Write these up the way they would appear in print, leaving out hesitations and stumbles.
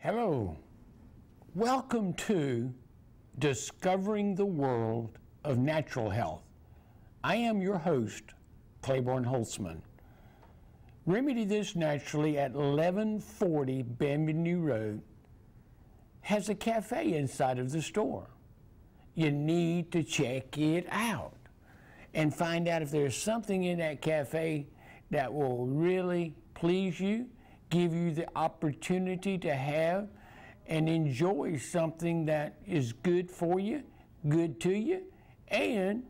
Hello. Welcome to Discovering the World of Natural Health. I am your host, Claiborne Holtzman. Remedy This Naturally at 1140 Benvenue Road has a cafe inside of the store. You need to check it out and find out if there's something in that cafe that will really please you, give you the opportunity to have and enjoy something that is good for you, good to you, and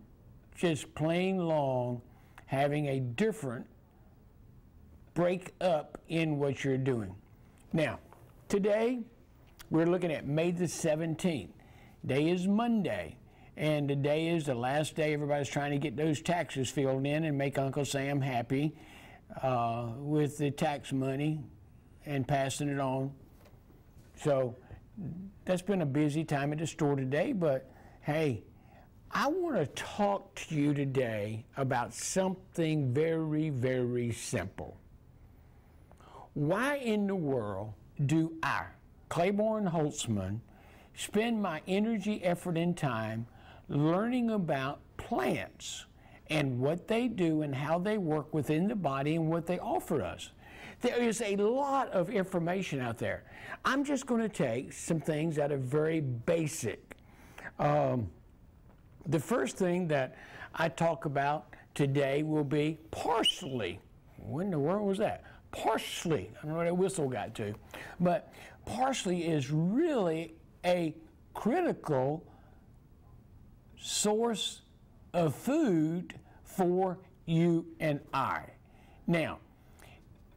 just plain long having a different break up in what you're doing. Now, today we're looking at May the 17th. Day is Monday, and today is the last day everybody's trying to get those taxes filled in and make Uncle Sam happy with the tax money and passing it on. So that's been a busy time at the store today, but hey, I want to talk to you today about something very, very simple. Why in the world do I, Claiborne Holtzman, spend my energy, effort, and time learning about plants and what they do and how they work within the body and what they offer us? There is a lot of information out there. I'm just going to take some things that are very basic. The first thing that I talk about today will be parsley. What in the world was that? Parsley. I don't know where that whistle got to. But parsley is really a critical source of food for you and I. Now,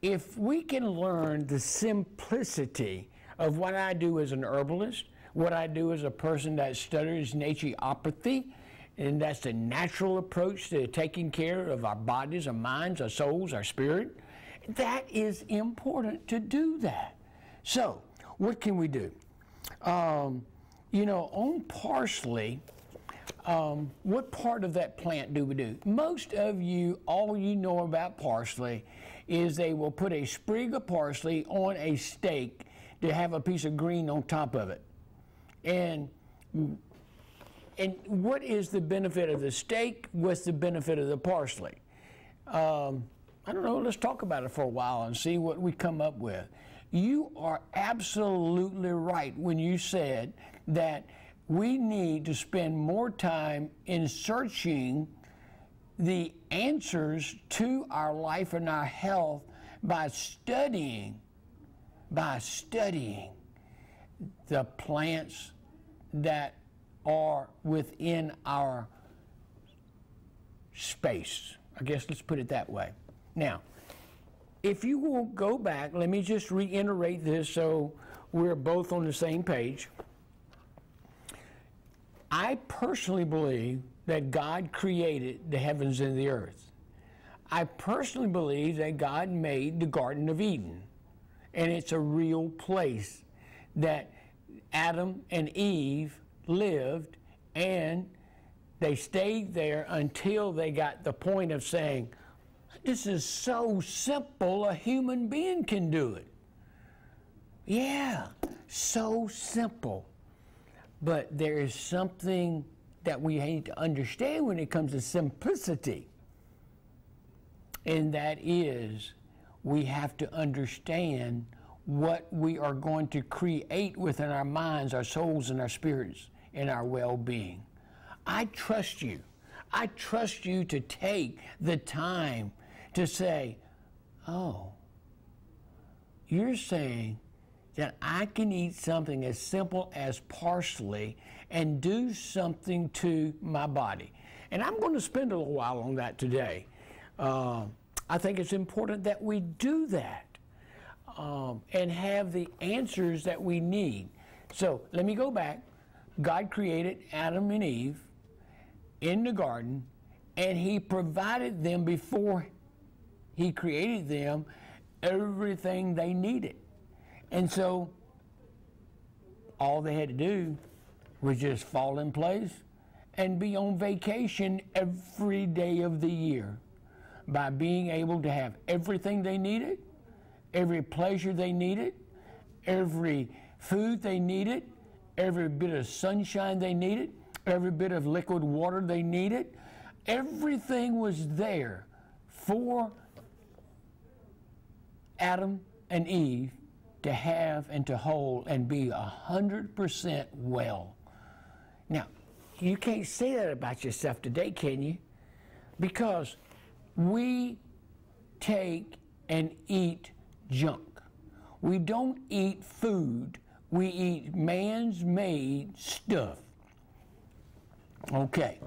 if we can learn the simplicity of what I do as an herbalist, what I do as a person that studies naturopathy, and that's the natural approach to taking care of our bodies, our minds, our souls, our spirit, that is important to do that. So, what can we do? On parsley, what part of that plant do we do? Most of you, all you know about parsley is they will put a sprig of parsley on a steak to have a piece of green on top of it. And what is the benefit of the steak? What's the benefit of the parsley? I don't know, let's talk about it for a while and see what we come up with. You are absolutely right when you said that we need to spend more time in searching the answers to our life and our health by studying the plants that are within our space. I guess let's put it that way. Now, if you will go back, let me just reiterate this so we're both on the same page. I personally believe that God created the heavens and the earth. I personally believe that God made the Garden of Eden, and it's a real place that Adam and Eve lived, and they stayed there until they got the point of saying, this is so simple, a human being can do it. Yeah, so simple. But there is something that we need to understand when it comes to simplicity. And that is, we have to understand what we are going to create within our minds, our souls, and our spirits, and our well-being. I trust you. I trust you to take the time to say, oh, you're saying that I can eat something as simple as parsley and do something to my body. And I'm going to spend a little while on that today. I think it's important that we do that and have the answers that we need. So let me go back. God created Adam and Eve in the garden, and He provided them before He created them everything they needed. And so all they had to do was just fall in place and be on vacation every day of the year by being able to have everything they needed, every pleasure they needed, every food they needed, every bit of sunshine they needed, every bit of liquid water they needed. Everything was there for Adam and Eve to have and to hold and be 100% well. Now, you can't say that about yourself today, can you? Because we take and eat junk. We don't eat food. We eat man's made stuff. Okay.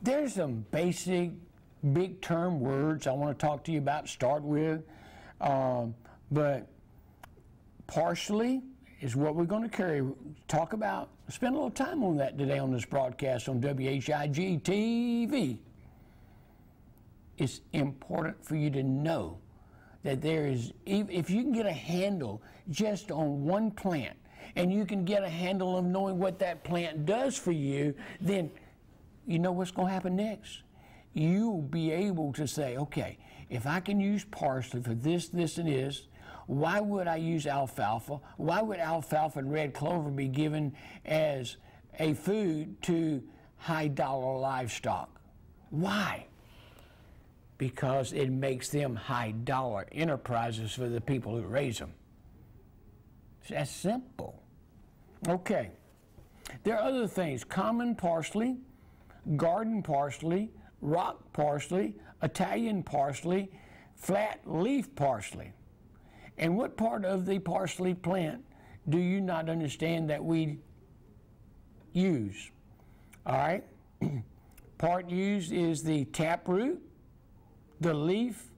There's some basic, big term words I want to talk to you about, start with. But partially is what we're going to talk about. Spend a little time on that today on this broadcast on WHIG TV. It's important for you to know that there is, if you can get a handle just on one plant, and you can get a handle of knowing what that plant does for you, then you know what's going to happen next. You'll be able to say, okay, if I can use parsley for this, this, and this, why would I use alfalfa? Why would alfalfa and red clover be given as a food to high-dollar livestock? Why? Because it makes them high-dollar enterprises for the people who raise them. It's that simple. Okay. There are other things. Common parsley, garden parsley, rock parsley, Italian parsley, flat leaf parsley. And what part of the parsley plant do you not understand that we use? All right. Part used is the taproot, the leaf,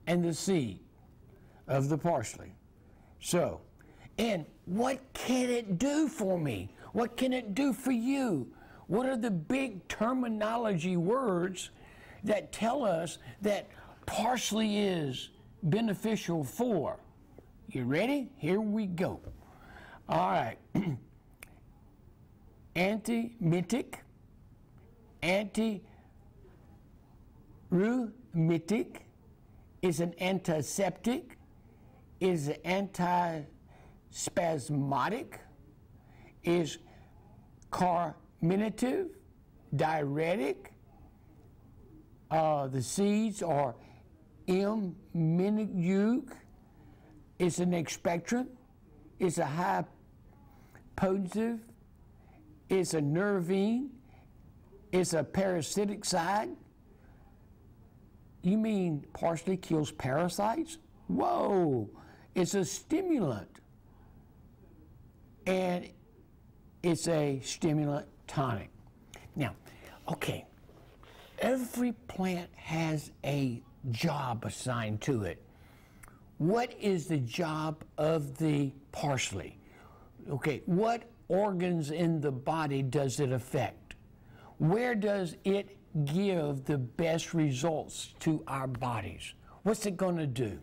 and the seed of the parsley. So, and what can it do for me? What can it do for you? What are the big terminology words that tell us that parsley is beneficial for? You ready? Here we go. All right. Anti-mytic, anti-rheumatic, is an antiseptic, is antispasmodic, is carminative, diuretic. The seeds are immunoguic. It's an expectorant. It's a high potentive. It's a nervine. It's a parasitic side. You mean parsley kills parasites? Whoa! It's a stimulant. And it's a stimulant tonic. Now, okay, every plant has a job assigned to it. What is the job of the parsley? Okay, what organs in the body does it affect? Where does it give the best results to our bodies? What's it going to do?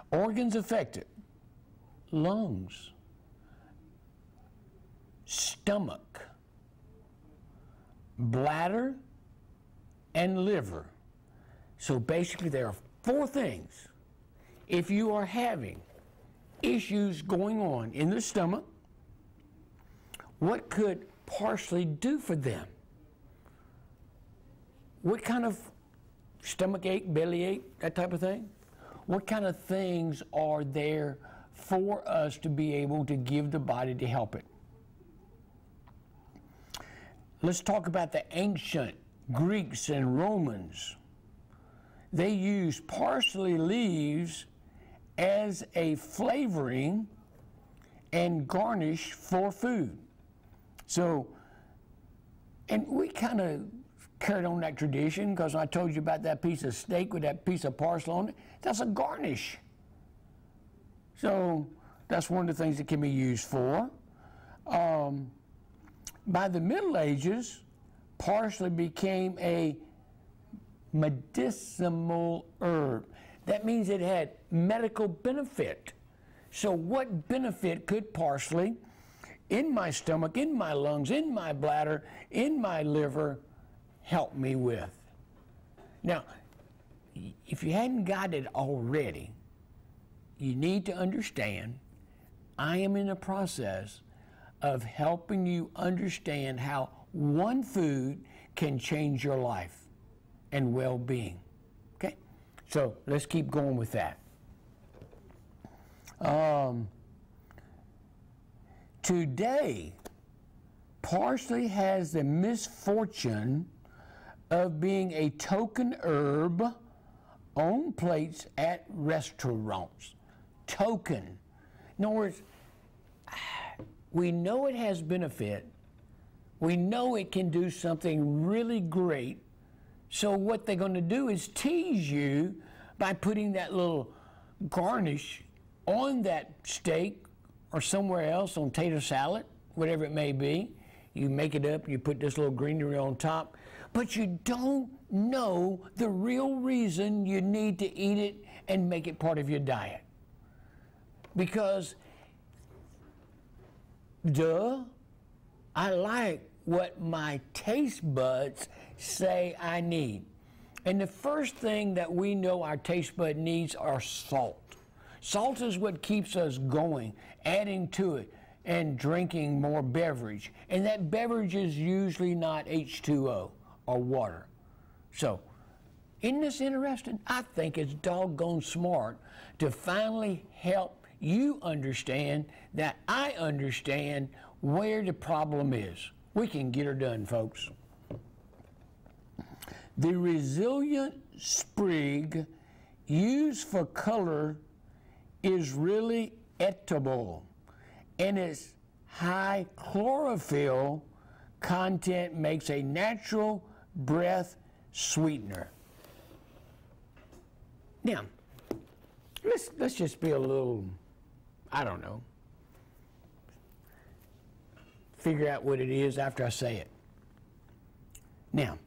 Organs affected: lungs, stomach, bladder, and liver. So basically there are 4 things. If you are having issues going on in the stomach, what could parsley do for them? What kind of stomach ache, belly ache, that type of thing? What kind of things are there for us to be able to give the body to help it? Let's talk about the ancient Greeks and Romans. They used parsley leaves as a flavoring and garnish for food. So, and we kind of carried on that tradition, because I told you about that piece of steak with that piece of parsley on it. That's a garnish. So that's one of the things it can be used for. By the Middle Ages, parsley became a medicinal herb. That means it had medical benefit. So what benefit could parsley in my stomach, in my lungs, in my bladder, in my liver help me with? Now, if you hadn't got it already, you need to understand, I am in the process of helping you understand how one food can change your life and well-being. Okay? So let's keep going with that. Today, parsley has the misfortune of being a token herb on plates at restaurants. Token. In other words, we know it has benefit. We know it can do something really great. So what they're going to do is tease you by putting that little garnish on that steak or somewhere else, on tater salad, whatever it may be. You make it up, you put this little greenery on top, but you don't know the real reason you need to eat it and make it part of your diet. Because, I like what my taste buds say I need. And the first thing that we know our taste bud needs are salt. Salt is what keeps us going, adding to it, and drinking more beverage. And that beverage is usually not H2O or water. So, isn't this interesting? I think it's doggone smart to finally help you understand that I understand where the problem is. We can get her done, folks. The resilient sprig used for color is really edible, and its high chlorophyll content makes a natural breath sweetener. Now, let's just be a little, I don't know, figure out what it is after I say it. Now,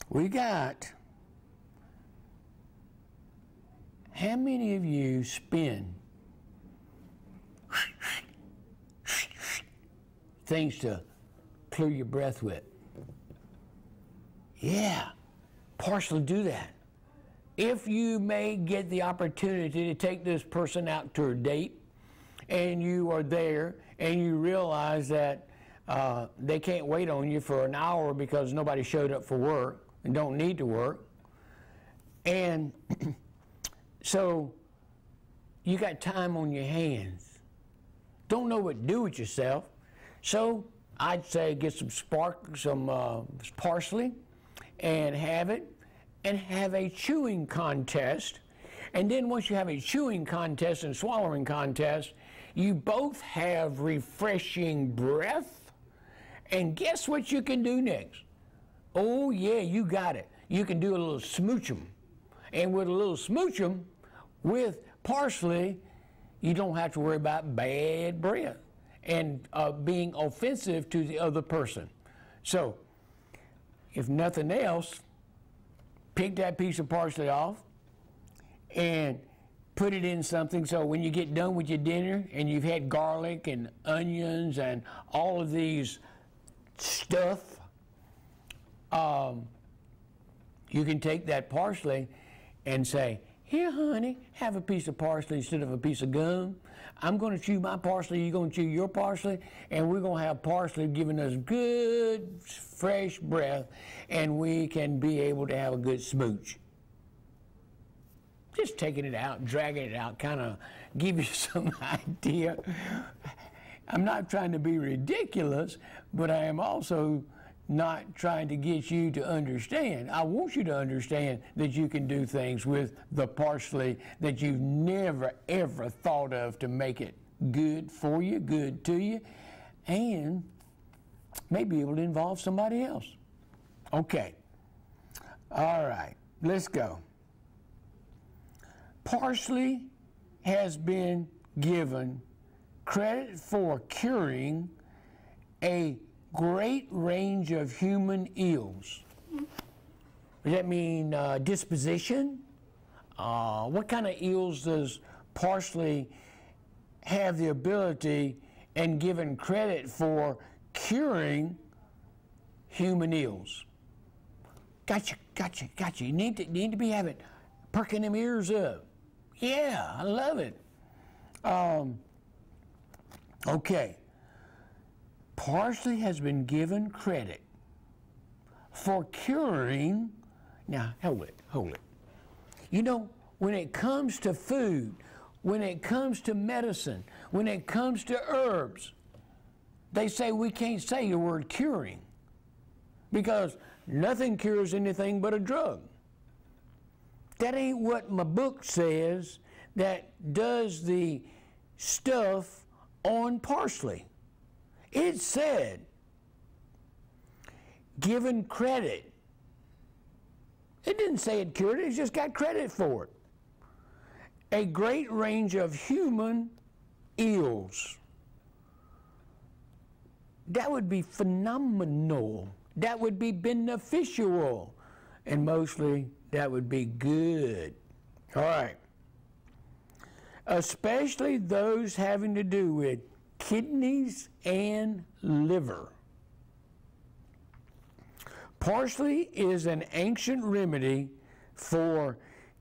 we got, how many of you spend things to clear your breath with? Yeah, parsley do that. If you may get the opportunity to take this person out to a date, and you are there, and you realize that they can't wait on you for an hour because nobody showed up for work and don't need to work, and so you got time on your hands, don't know what to do with yourself, so I'd say get some parsley and have it, and have a chewing contest. And then once you have a chewing contest and swallowing contest, you both have refreshing breath. And guess what you can do next? Oh yeah, you got it. You can do a little smoochum. And with a little smoochum, with parsley, you don't have to worry about bad breath and being offensive to the other person. So, if nothing else, pick that piece of parsley off and put it in something so when you get done with your dinner and you've had garlic and onions and all of these stuff, you can take that parsley and say, here, honey, have a piece of parsley instead of a piece of gum. I'm going to chew my parsley, you're going to chew your parsley, and we're going to have parsley giving us good, fresh breath, and we can be able to have a good smooch. Just taking it out, dragging it out, kind of give you some idea. I'm not trying to be ridiculous, but I am also not trying to get you to understand. I want you to understand that you can do things with the parsley that you've never, ever thought of to make it good for you, good to you, and maybe able to involve somebody else. Okay. All right. Let's go. Parsley has been given credit for curing a great range of human ills. Does that mean disposition? What kind of ills does parsley have the ability and given credit for curing human ills? Gotcha. You need to be having perking them ears up. Yeah, I love it. Okay. Parsley has been given credit for curing. Now, hold it. You know, when it comes to food, when it comes to medicine, when it comes to herbs, they say we can't say the word curing because nothing cures anything but a drug. That ain't what my book says that does the stuff on parsley. It said, given credit. It didn't say it cured it, it just got credit for it. A great range of human ills. That would be phenomenal. That would be beneficial. And mostly, that would be good. All right. Especially those having to do with kidneys and liver. Parsley is an ancient remedy for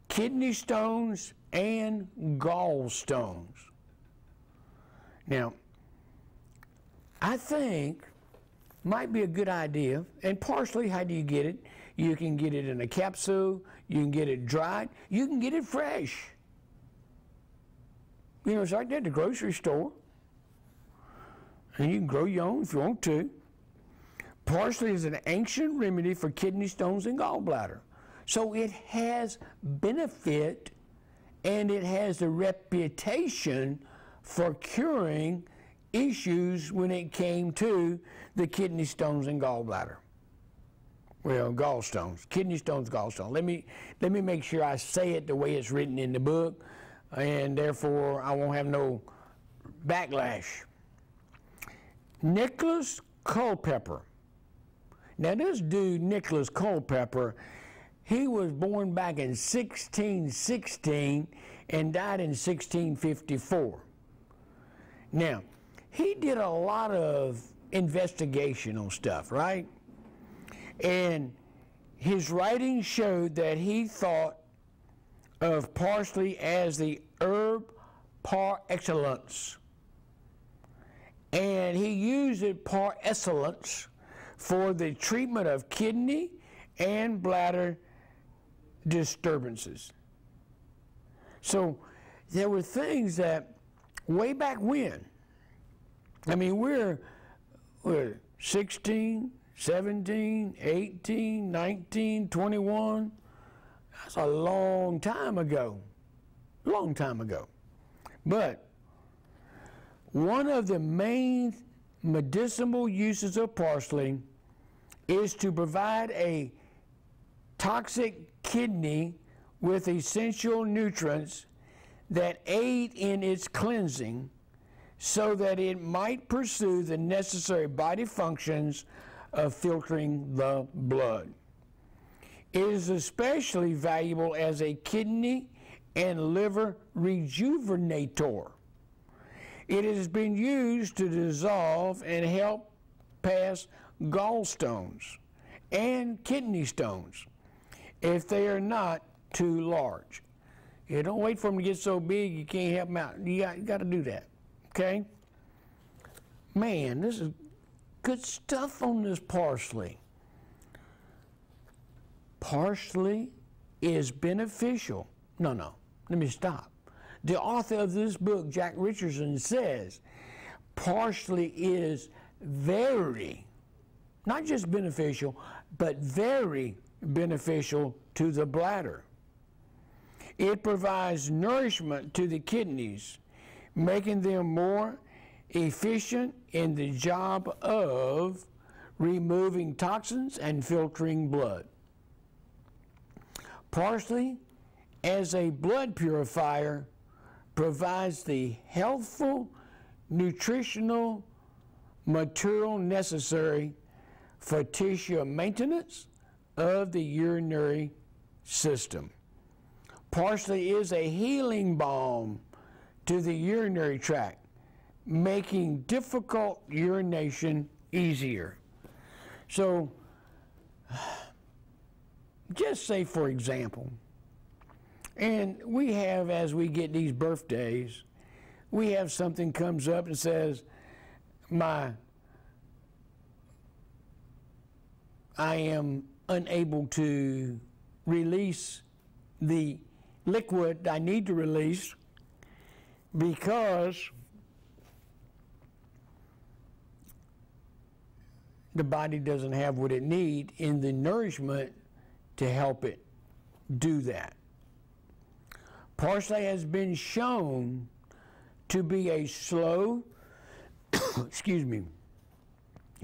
kidney stones and gallstones. Now, I think might be a good idea, and parsley, how do you get it? You can get it in a capsule, you can get it dried, you can get it fresh. You know, it's right there at the grocery store. And you can grow your own if you want to. Parsley is an ancient remedy for kidney stones and gallbladder. So it has benefit and it has a reputation for curing issues when it came to the kidney stones and gallbladder. Well, gallstones, kidney stones, gallstones. Let me make sure I say it the way it's written in the book, and therefore I won't have no backlash. Nicholas Culpeper. Now this dude, Nicholas Culpeper, he was born back in 1616 and died in 1654. Now, he did a lot of investigational stuff, right? And his writings showed that he thought of parsley as the herb par excellence. And he used it par excellence for the treatment of kidney and bladder disturbances. So there were things that way back when, I mean, we're 16, 17, 18, 19, 21. That's a long time ago. Long time ago. But one of the main medicinal uses of parsley is to provide a toxic kidney with essential nutrients that aid in its cleansing so that it might pursue the necessary body functions of filtering the blood. It is especially valuable as a kidney and liver rejuvenator. It has been used to dissolve and help pass gallstones and kidney stones if they are not too large. You don't wait for them to get so big you can't help them out. You got to do that, okay? Man, this is good stuff on this parsley. Parsley is beneficial. No, let me stop. The author of this book, Jack Richardson, says parsley is very, not just beneficial, but very beneficial to the bladder. It provides nourishment to the kidneys, making them more efficient in the job of removing toxins and filtering blood. Parsley, as a blood purifier, provides the healthful, nutritional material necessary for tissue maintenance of the urinary system. Parsley is a healing balm to the urinary tract, making difficult urination easier. So, just say, for example, And we have, as we get these birthdays, we have something comes up and says, I am unable to release the liquid I need to release because the body doesn't have what it needs in the nourishment to help it do that. Parsley has been shown to be a slow, excuse me,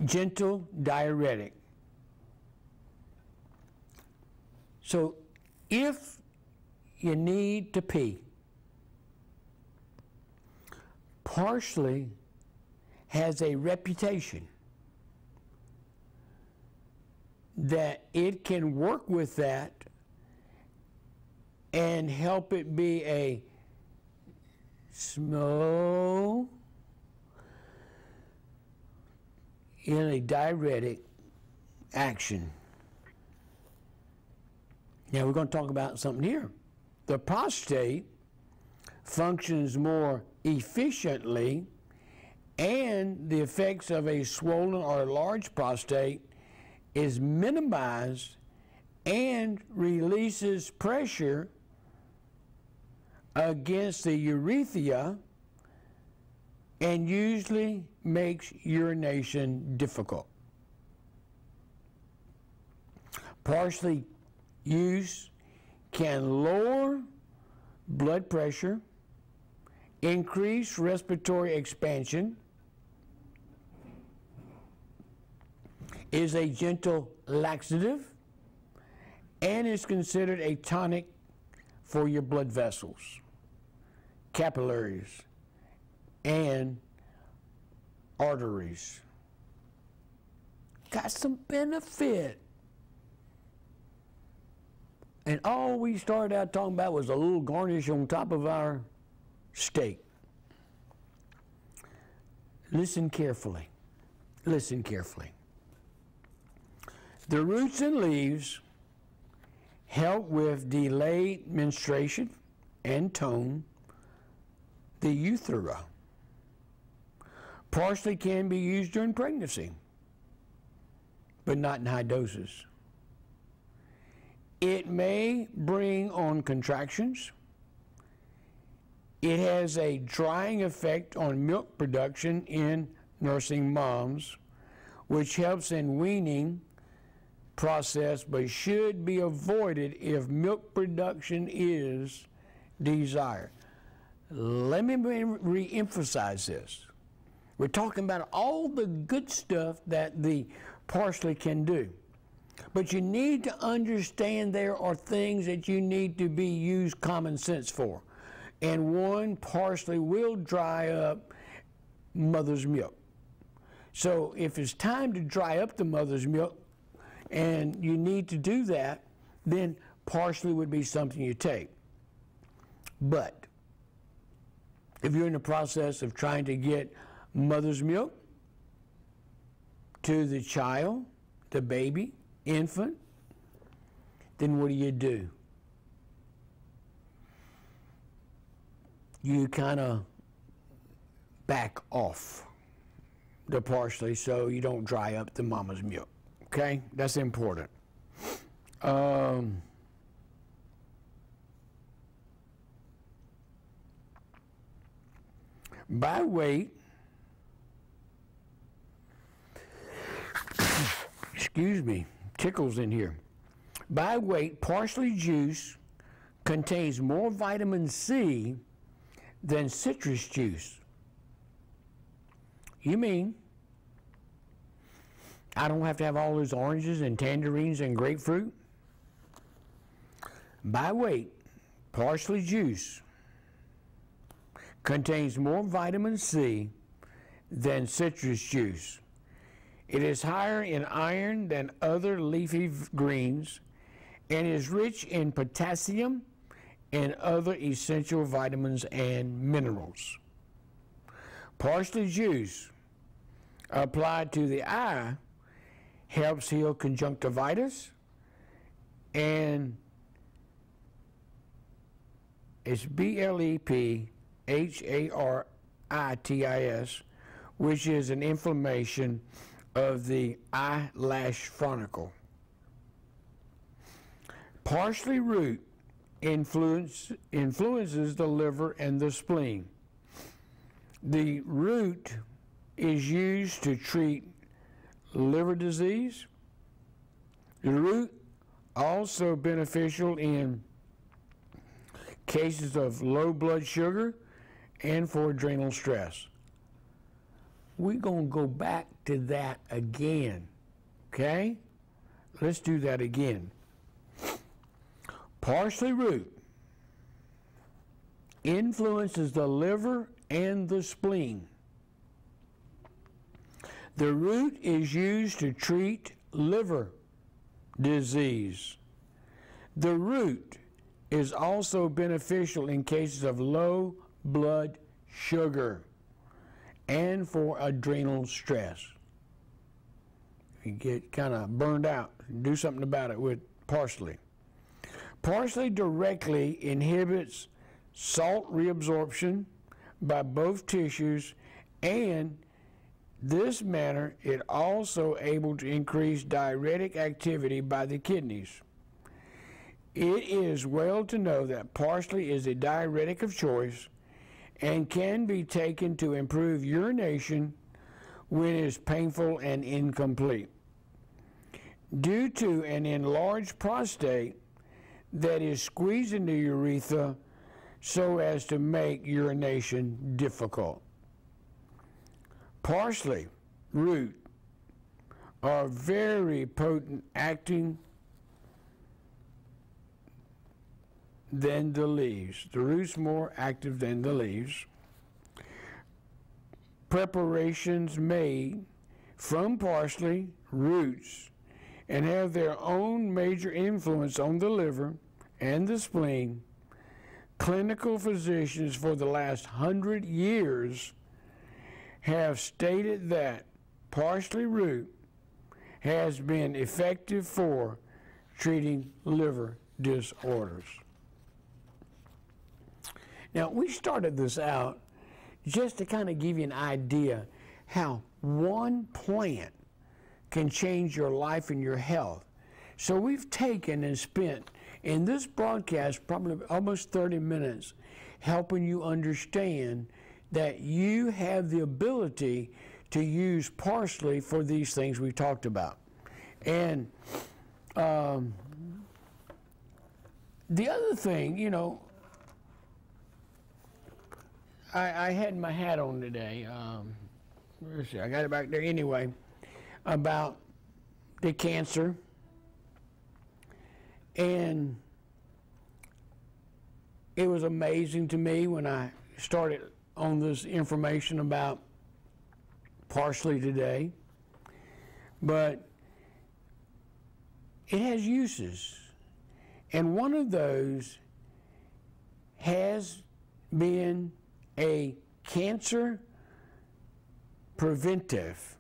gentle diuretic. So if you need to pee, parsley has a reputation that it can work with that and help it be a slow in a diuretic action. Now we're going to talk about something here. The prostate functions more efficiently, and the effects of a swollen or large prostate is minimized and releases pressure against the urethra and usually makes urination difficult. Parsley use can lower blood pressure, increase respiratory expansion, is a gentle laxative, and is considered a tonic for your blood vessels, capillaries, and arteries. Got some benefit. And all we started out talking about was a little garnish on top of our steak. Listen carefully. Listen carefully. The roots and leaves help with delayed menstruation and tone the urethra. Parsley can be used during pregnancy, but not in high doses. It may bring on contractions. It has a drying effect on milk production in nursing moms, which helps in weaning process, but should be avoided if milk production is desired. Let me re-emphasize this. We're talking about all the good stuff that the parsley can do. But you need to understand there are things that you need to be used common sense for. And one, parsley will dry up mother's milk. So if it's time to dry up the mother's milk and you need to do that, then parsley would be something you take. But if you're in the process of trying to get mother's milk to the child, the baby, infant, then what do? You kind of back off the parsley so you don't dry up the mama's milk. Okay? That's important. By weight, excuse me, tickles in here. By weight, parsley juice contains more vitamin C than citrus juice. You mean I don't have to have all those oranges and tangerines and grapefruit? By weight, parsley juice contains more vitamin C than citrus juice. It is higher in iron than other leafy greens and is rich in potassium and other essential vitamins and minerals. Parsley juice applied to the eye helps heal conjunctivitis and It's BLEPHARITIS, which is an inflammation of the eyelash follicle. Parsley root influences the liver and the spleen. The root is used to treat liver disease. The root also beneficial in cases of low blood sugar and for adrenal stress. We're going to go back to that again, okay? Let's do that again. Parsley root influences the liver and the spleen. The root is used to treat liver disease. The root is also beneficial in cases of low blood sugar and for adrenal stress. You get kind of burned out, do something about it with parsley. Parsley directly inhibits salt reabsorption by both tissues, and this manner it also able to increase diuretic activity by the kidneys. It is well to know that parsley is a diuretic of choice and can be taken to improve urination when it is painful and incomplete. Due to an enlarged prostate that is squeezing the urethra so as to make urination difficult. Parsley root are very potent acting than the leaves. The root's more active than the leaves. Preparations made from parsley roots and have their own major influence on the liver and the spleen. Clinical physicians for the last 100 years have stated that parsley root has been effective for treating liver disorders. Now, we started this out just to kind of give you an idea how one plant can change your life and your health. So we've taken and spent in this broadcast probably almost 30 minutes helping you understand that you have the ability to use parsley for these things we talked about. And the other thing, you know, I had my hat on today. Let's see, I got it back there anyway, about the cancer. And it was amazing to me when I started on this information about parsley today. But it has uses. And one of those has been a cancer preventive.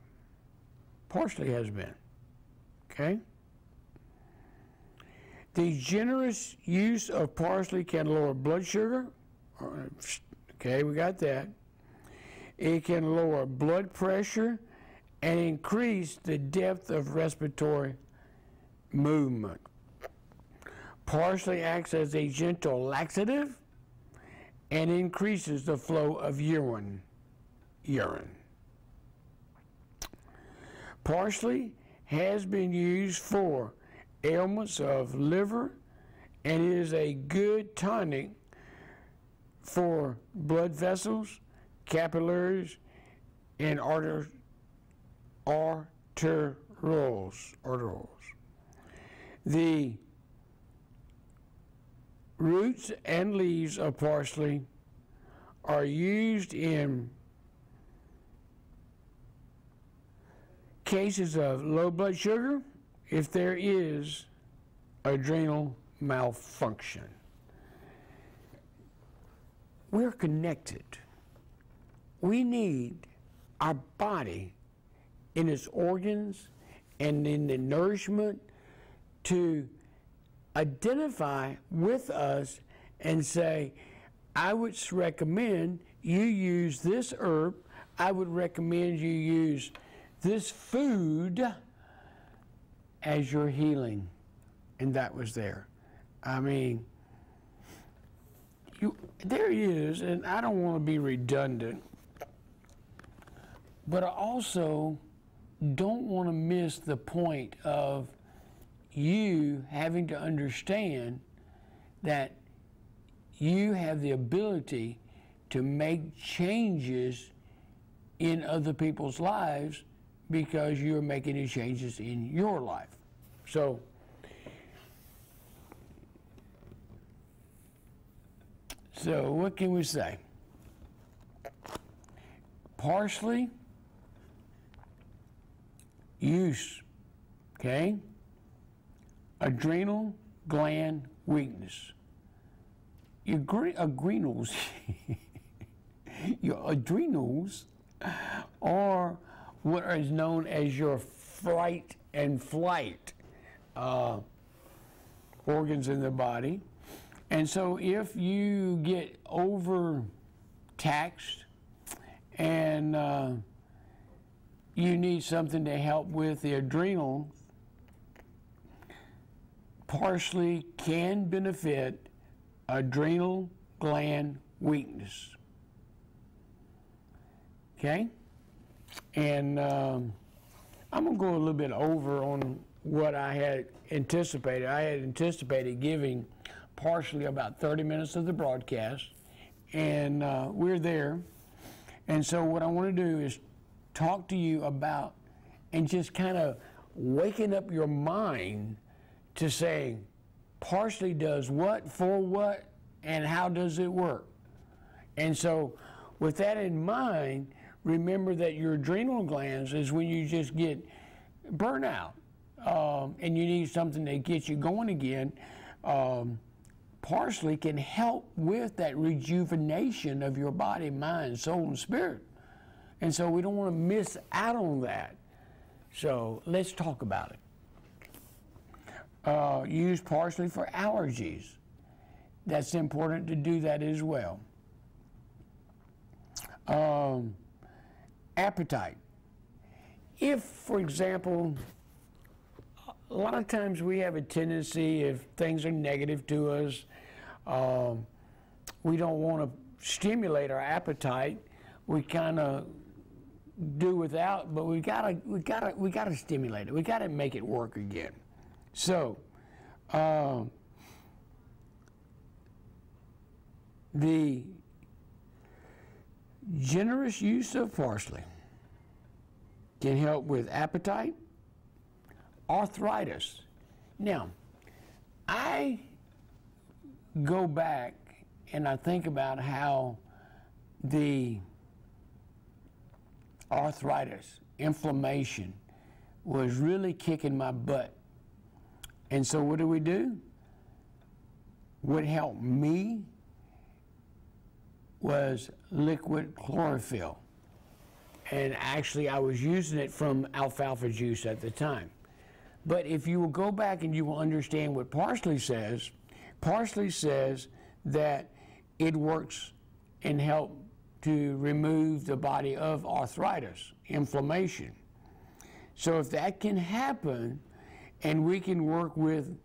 Parsley has been. Okay? The generous use of parsley can lower blood sugar. Okay, we got that. It can lower blood pressure and increase the depth of respiratory movement. Parsley acts as a gentle laxative and increases the flow of urine. Parsley has been used for ailments of liver and is a good tonic for blood vessels, capillaries, and arterioles. The roots and leaves of parsley are used in cases of low blood sugar if there is adrenal malfunction. We're connected. We need our body in its organs and in the nourishment to identify with us and say, I would recommend you use this herb. I would recommend you use this food as your healing. And that was there. I mean, there it is, and I don't want to be redundant, but I also don't want to miss the point of you having to understand that you have the ability to make changes in other people's lives because you're making the changes in your life. So, what can we say? Parsley use, okay? Adrenal gland weakness. Your adrenals, your adrenals are what is known as your fight and flight organs in the body. And so if you get overtaxed and you need something to help with the adrenal, parsley can benefit adrenal gland weakness. Okay? And I'm going to go a little bit over on what I had anticipated. I had anticipated giving parsley about 30 minutes of the broadcast, and we're there. And so what I want to do is talk to you about and just kind of waking up your mind to saying parsley does what, for what, and how does it work. And so with that in mind, remember that your adrenal glands is when you just get burnout and you need something that gets you going again. Parsley can help with that rejuvenation of your body, mind, soul, and spirit. And so we don't want to miss out on that. So let's talk about it. Use parsley for allergies. That's important to do that as well. Appetite. If, for example, a lot of times we have a tendency, if things are negative to us, we don't want to stimulate our appetite. We kind of do without, but we gotta stimulate it. We gotta make it work again. So, the generous use of parsley can help with appetite, arthritis. Now, I go back and I think about how the arthritis, inflammation, was really kicking my butt. And so what do? What helped me was liquid chlorophyll. And actually I was using it from alfalfa juice at the time. But if you will go back and you will understand what parsley says that it works and help to remove the body of arthritis, inflammation. So if that can happen, and we can work with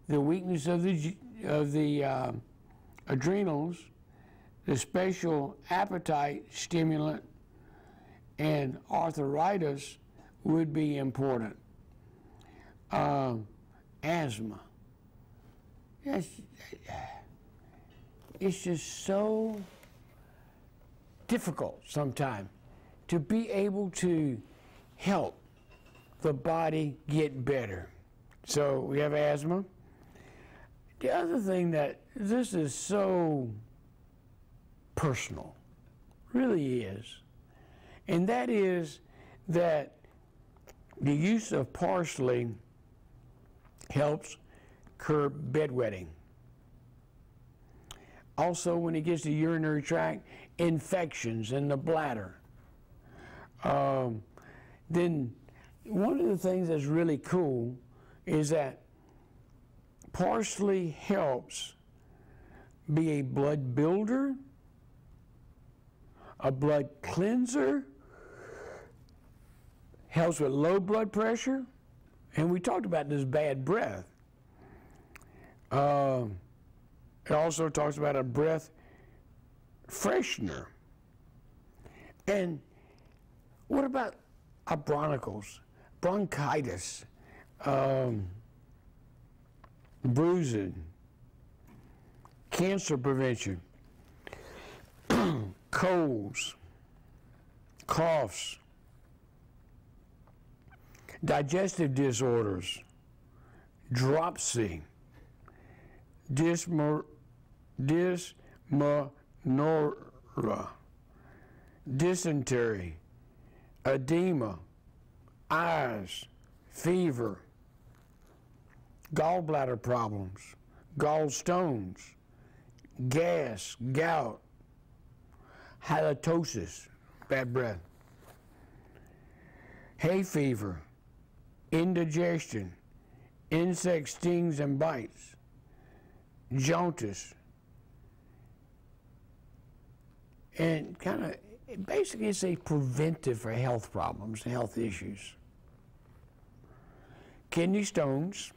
the weakness of the adrenals, the special appetite stimulant, and arthritis would be important. Asthma. It's just so difficult sometimes to be able to help the body get better. So we have asthma. The other thing that this is so personal, really is, and that is that the use of parsley helps curb bedwetting. Also, when it gets to urinary tract infections in the bladder. Then one of the things that's really cool is that parsley helps be a blood builder, a blood cleanser, helps with low blood pressure, and we talked about this bad breath. It also talks about a breath freshener. And what about our bronchitis, bruising, cancer prevention, colds, coughs, digestive disorders, dropsy, dysmenorrhea, dysentery, edema, eyes, fever, gallbladder problems, gallstones, gas, gout, halitosis, bad breath, hay fever, indigestion, insect stings and bites, jaundice, and kind of basically it's a preventive for health problems, health issues. Kidney stones,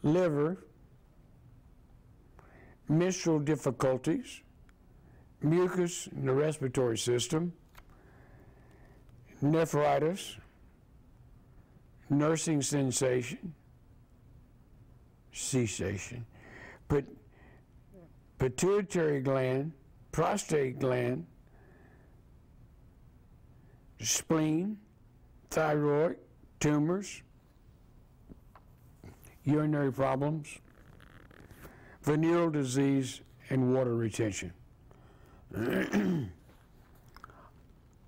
liver, menstrual difficulties, mucus in the respiratory system, nephritis, nursing sensation, cessation, pituitary gland, prostate gland, spleen, thyroid, tumors, urinary problems, venereal disease, and water retention.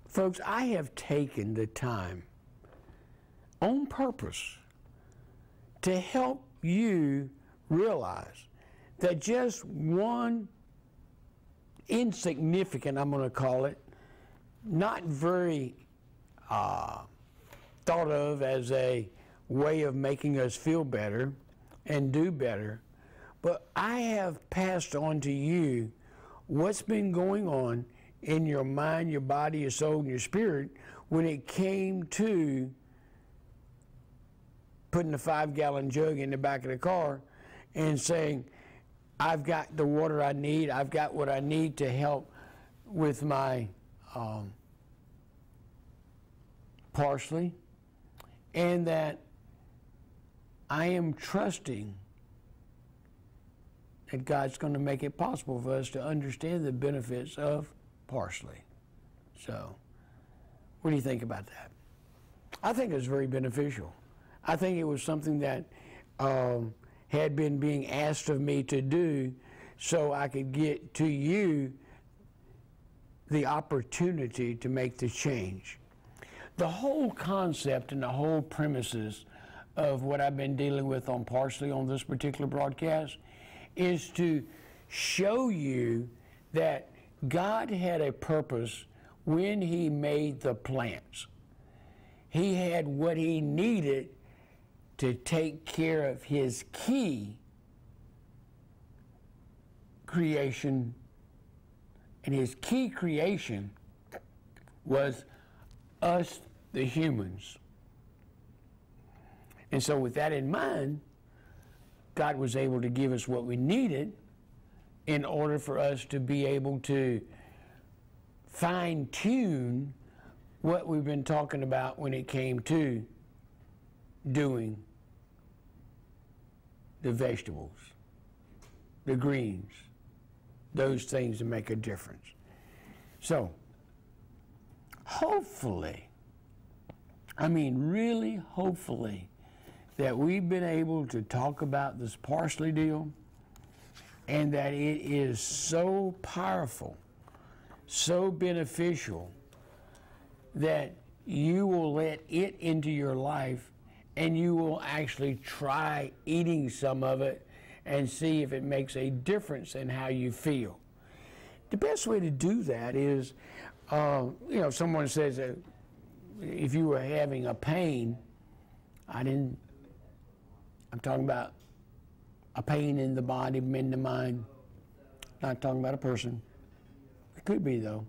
Folks, I have taken the time on purpose to help you realize that just one insignificant, I'm going to call it, not very thought of as a way of making us feel better and do better, but I have passed on to you what's been going on in your mind, your body, your soul, and your spirit when it came to putting a 5-gallon jug in the back of the car and saying, I've got the water I need, I've got what I need to help with my parsley, and that I am trusting that God's going to make it possible for us to understand the benefits of parsley. So, what do you think about that? I think it's very beneficial. I think it was something that had been being asked of me to do so I could get to you the opportunity to make the change. The whole concept and the whole premises of what I've been dealing with on parsley on this particular broadcast is to show you that God had a purpose when He made the plants. He had what He needed to take care of His key creation, and His key creation was us, the humans. And so with that in mind, God was able to give us what we needed in order for us to be able to fine-tune what we've been talking about when it came to doing the vegetables, the greens, those things that make a difference. So, hopefully, I mean really hopefully, that we've been able to talk about this parsley deal and that it is so powerful, so beneficial, that you will let it into your life and you will actually try eating some of it and see if it makes a difference in how you feel. The best way to do that is, someone says that if you were having a pain, I'm talking about a pain in the body, in the mind. Not talking about a person. It could be, though.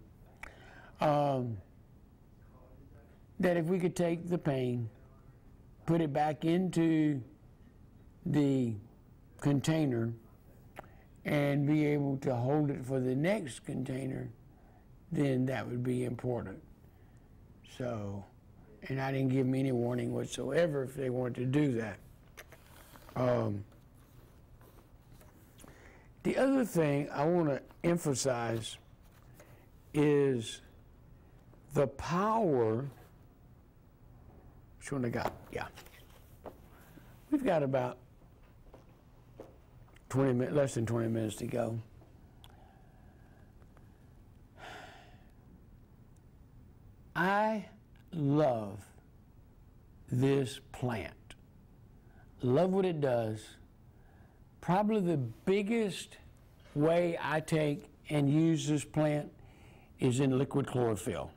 That if we could take the pain, put it back into the container, and be able to hold it for the next container, then that would be important. So, and I didn't give them any warning whatsoever if they wanted to do that. The other thing I want to emphasize is the power. Which one I got? Yeah. We've got about 20 minutes, less than 20 minutes to go. I love this plant. Love what it does. Probably the biggest way I take and use this plant is in liquid chlorophyll,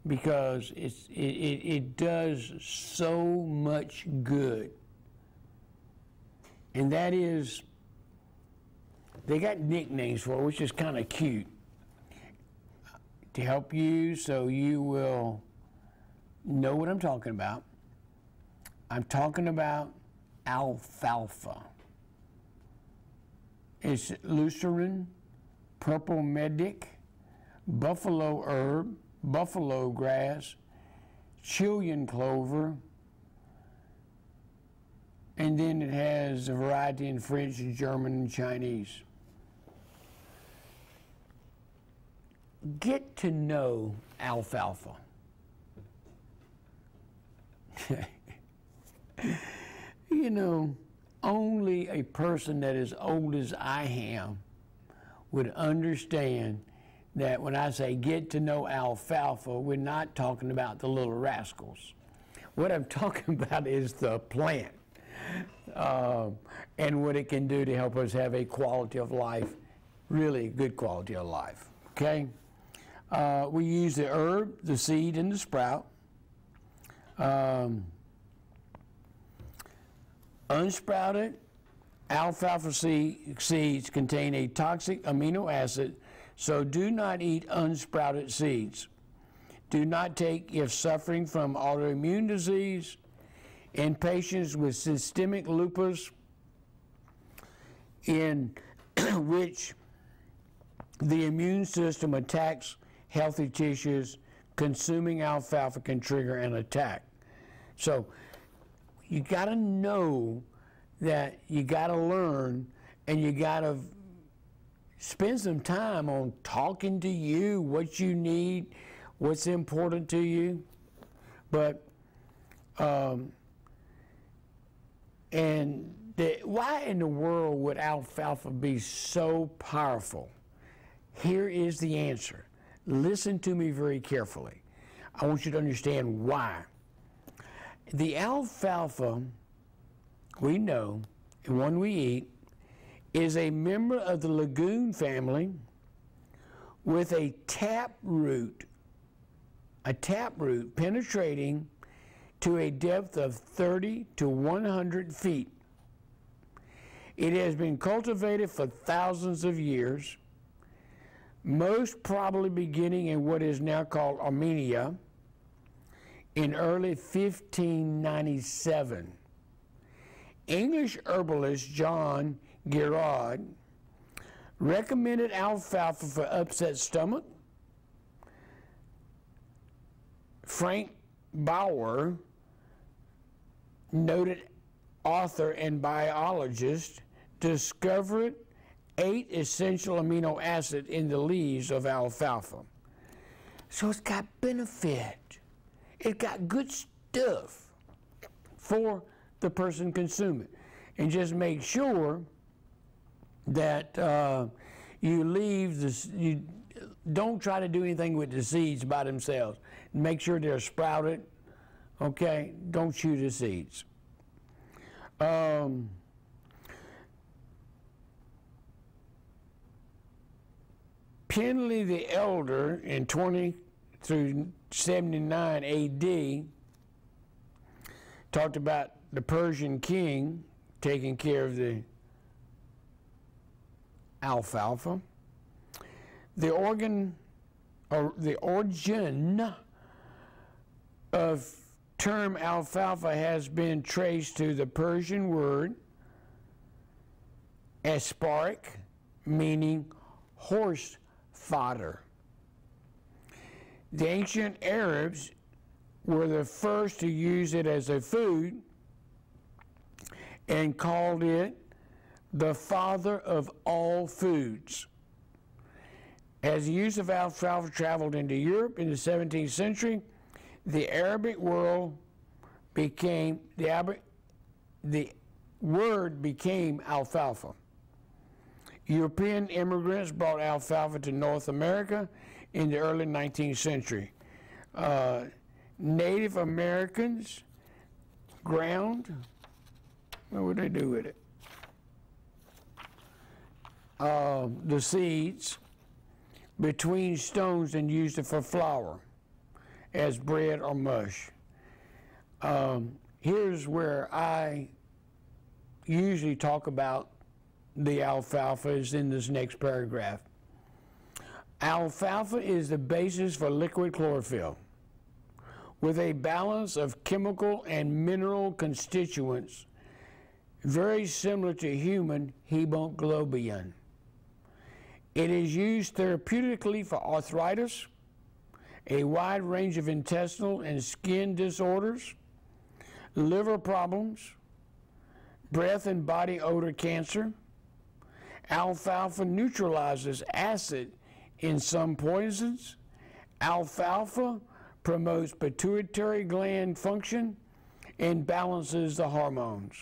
because it does so much good. And that is, they got nicknames for it, which is kind of cute, to help you so you will know what I'm talking about. I'm talking about alfalfa. It's lucerne, purple medic, buffalo herb, buffalo grass, Chilean clover, and then it has a variety in French, German, and Chinese. Get to know alfalfa. You know, only a person that is old as I am would understand that when I say get to know alfalfa, we're not talking about the little rascals. What I'm talking about is the plant, and what it can do to help us have a quality of life, really good quality of life, okay? We use the herb, the seed, and the sprout. Unsprouted alfalfa seeds contain a toxic amino acid, so do not eat unsprouted seeds. Do not take if suffering from autoimmune disease, in patients with systemic lupus, in which the immune system attacks healthy tissues. Consuming alfalfa can trigger an attack. So you got to know that you got to learn, and you got to spend some time on talking to you, what you need, what's important to you. But why in the world would alfalfa be so powerful? Here is the answer. Listen to me very carefully. I want you to understand why. The alfalfa we know, and one we eat, is a member of the legume family with a taproot penetrating to a depth of 30 to 100 feet. It has been cultivated for thousands of years, most probably beginning in what is now called Armenia in early 1597. English herbalist John Gall recommended alfalfa for upset stomach. Frank Bauer, noted author and biologist, discovered 8 essential amino acids in the leaves of alfalfa. So it's got benefit. It's got good stuff for the person consuming. And just make sure that you leave this, you don't try to do anything with the seeds by themselves. Make sure they're sprouted, okay? Don't chew the seeds. Penley the Elder in 20 through 79 AD talked about the Persian king taking care of the alfalfa. The origin of term alfalfa has been traced to the Persian word aspark, meaning horse fodder. The ancient Arabs were the first to use it as a food and called it the father of all foods. As the use of alfalfa traveled into Europe in the 17th century, the Arabic world became, the word became alfalfa. European immigrants brought alfalfa to North America in the early 19th century. Native Americans ground, what would they do with it? The seeds between stones and used it for flour as bread or mush. Here's where I usually talk about the alfalfa is in this next paragraph. Alfalfa is the basis for liquid chlorophyll with a balance of chemical and mineral constituents very similar to human hemoglobin. It is used therapeutically for arthritis, a wide range of intestinal and skin disorders, liver problems, breath and body odor cancer. Alfalfa neutralizes acid in some poisons. Alfalfa promotes pituitary gland function and balances the hormones.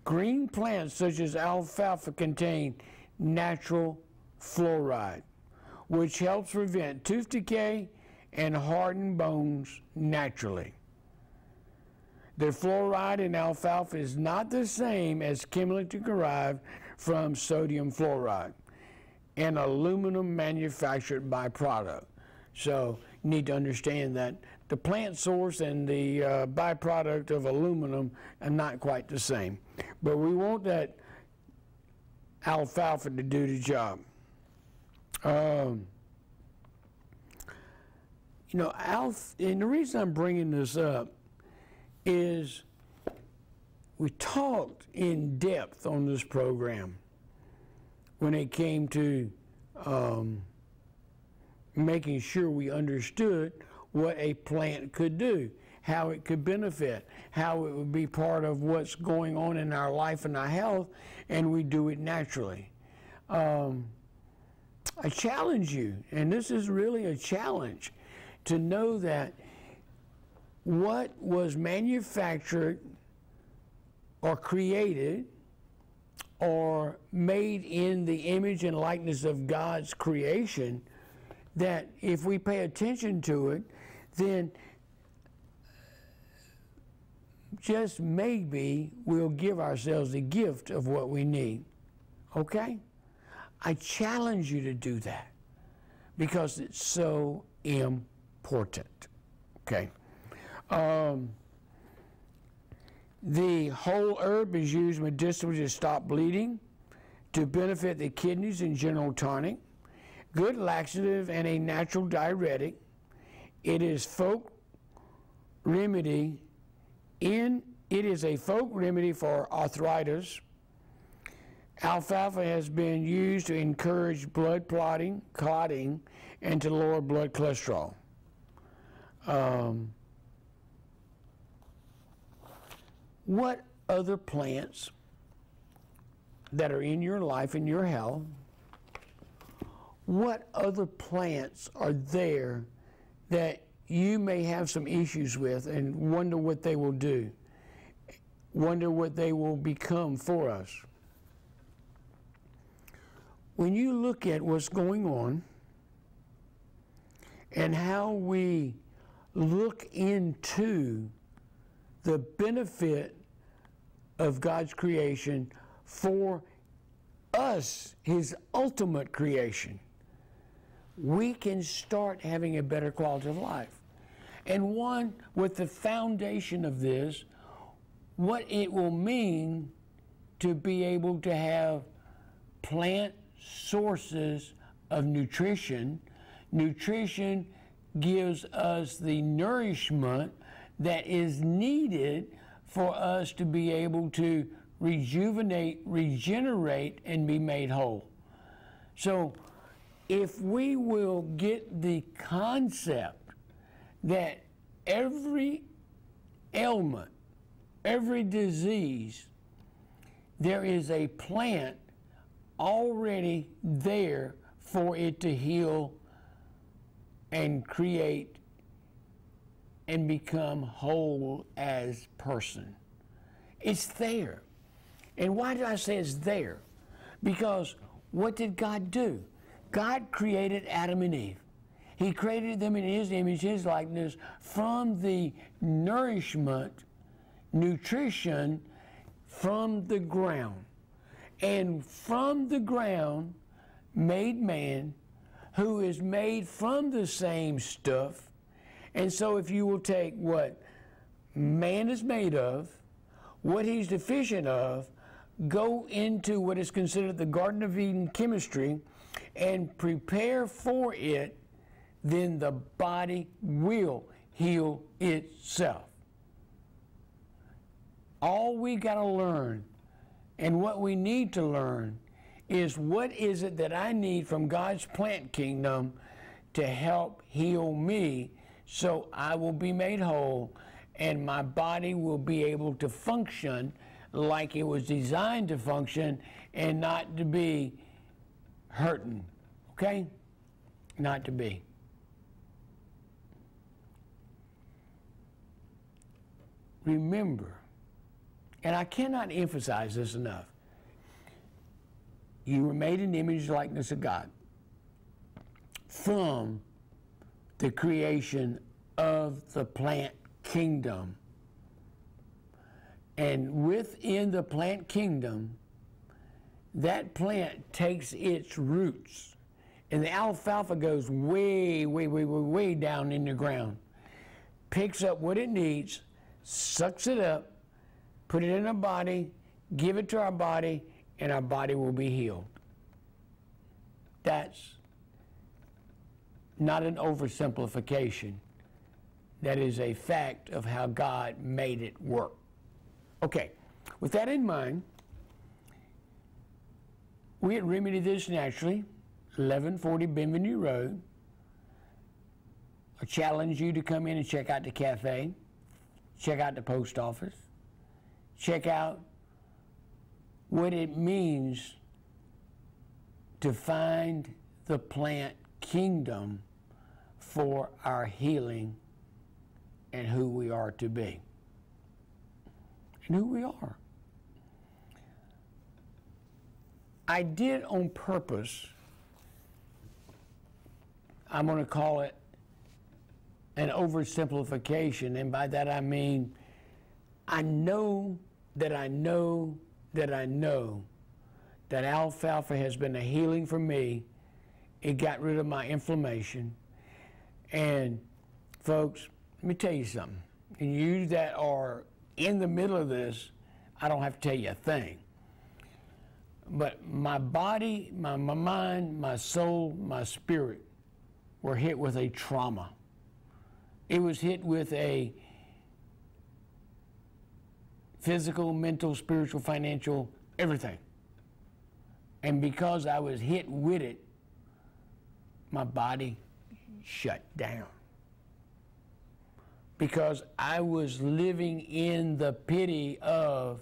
Green plants such as alfalfa contain natural fluoride, which helps prevent tooth decay and harden bones naturally. The fluoride in alfalfa is not the same as chemically derived from sodium fluoride, an aluminum manufactured byproduct. So you need to understand that the plant source and the byproduct of aluminum are not quite the same. But we want that alfalfa to do the job. And the reason I'm bringing this up is we talked in depth on this program when it came to making sure we understood what a plant could do, how it could benefit, how it would be part of what's going on in our life and our health, and we do it naturally. I challenge you, and this is really a challenge, to know that what was manufactured or created or made in the image and likeness of God's creation, that if we pay attention to it, then just maybe we'll give ourselves the gift of what we need. Okay? I challenge you to do that because it's so important. Okay? The whole herb is used medicinally to stop bleeding, to benefit the kidneys and general tonic, good laxative and a natural diuretic. It is folk remedy it is a folk remedy for arthritis. Alfalfa has been used to encourage blood clotting, and to lower blood cholesterol. What other plants that are in your life and your health, what other plants are there that you may have some issues with and wonder what they will do, wonder what they will become for us? When you look at what's going on and how we look into the benefit of God's creation for us, His ultimate creation, we can start having a better quality of life. And one, with the foundation of this, what it will mean to be able to have plant sources of nutrition. Nutrition gives us the nourishment that is needed for us to be able to rejuvenate, regenerate, and be made whole. So if we will get the concept that every ailment, every disease, there is a plant already there for it to heal and create and become whole as person. It's there. And why do I say it's there? Because what did God do? God created Adam and Eve. He created them in His image, His likeness, from the nourishment, nutrition from the ground. And from the ground made man, who is made from the same stuff. And so if you will take what man is made of, what he's deficient of, go into what is considered the Garden of Eden chemistry and prepare for it, then the body will heal itself. All we got to learn, and what we need to learn, is what is it that I need from God's plant kingdom to help heal me so I will be made whole and my body will be able to function like it was designed to function and not to be hurting, okay? Not to be. Remember, and I cannot emphasize this enough, you were made in the image and likeness of God from the creation of the plant kingdom. And within the plant kingdom, that plant takes its roots. And the alfalfa goes way, way, way, way, way down in the ground, picks up what it needs, sucks it up, put it in our body, give it to our body, and our body will be healed. That's not an oversimplification. That is a fact of how God made it work. Okay, with that in mind, we at Remedy This Naturally, 1140 Benvenue Road, I challenge you to come in and check out the cafe, check out the post office, check out what it means to find the plant kingdom for our healing and who we are to be and who we are. I did on purpose, I'm going to call it an oversimplification, and by that I mean I know that alfalfa has been a healing for me. It got rid of my inflammation. And folks, let me tell you something. And you that are in the middle of this, I don't have to tell you a thing. But my body, my mind, my soul, my spirit were hit with a trauma. It was hit with a physical, mental, spiritual, financial, everything. And because I was hit with it, my body shut down. Because I was living in the pity of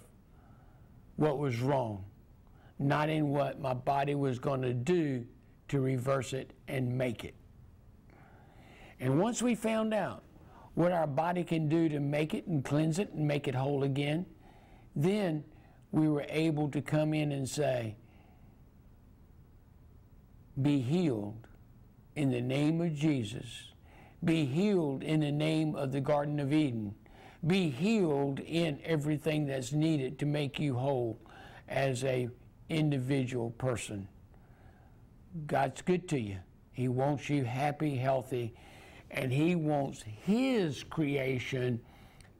what was wrong, not in what my body was going to do to reverse it and make it. And once we found out what our body can do to make it and cleanse it and make it whole again, then we were able to come in and say, be healed in the name of Jesus. Be healed in the name of the Garden of Eden. Be healed in everything that's needed to make you whole as an individual person. God's good to you. He wants you happy, healthy, and He wants His creation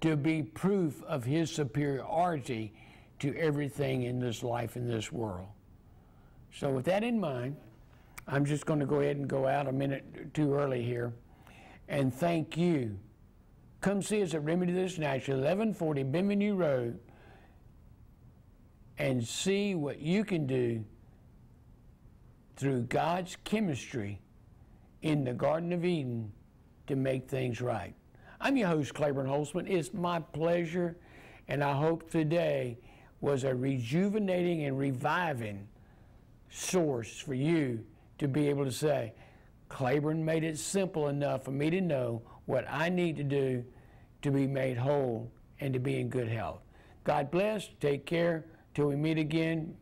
to be proof of His superiority to everything in this life, in this world. So with that in mind, I'm just going to go ahead and go out a minute too early here and thank you. Come see us at Remedy This Natural, 1140 Bienvenue Road, and see what you can do through God's chemistry in the Garden of Eden to make things right. I'm your host, Claiborne Holtzman. It's my pleasure, and I hope today was a rejuvenating and reviving source for you to be able to say, Claiborne made it simple enough for me to know what I need to do to be made whole and to be in good health. God bless. Take care. Till we meet again.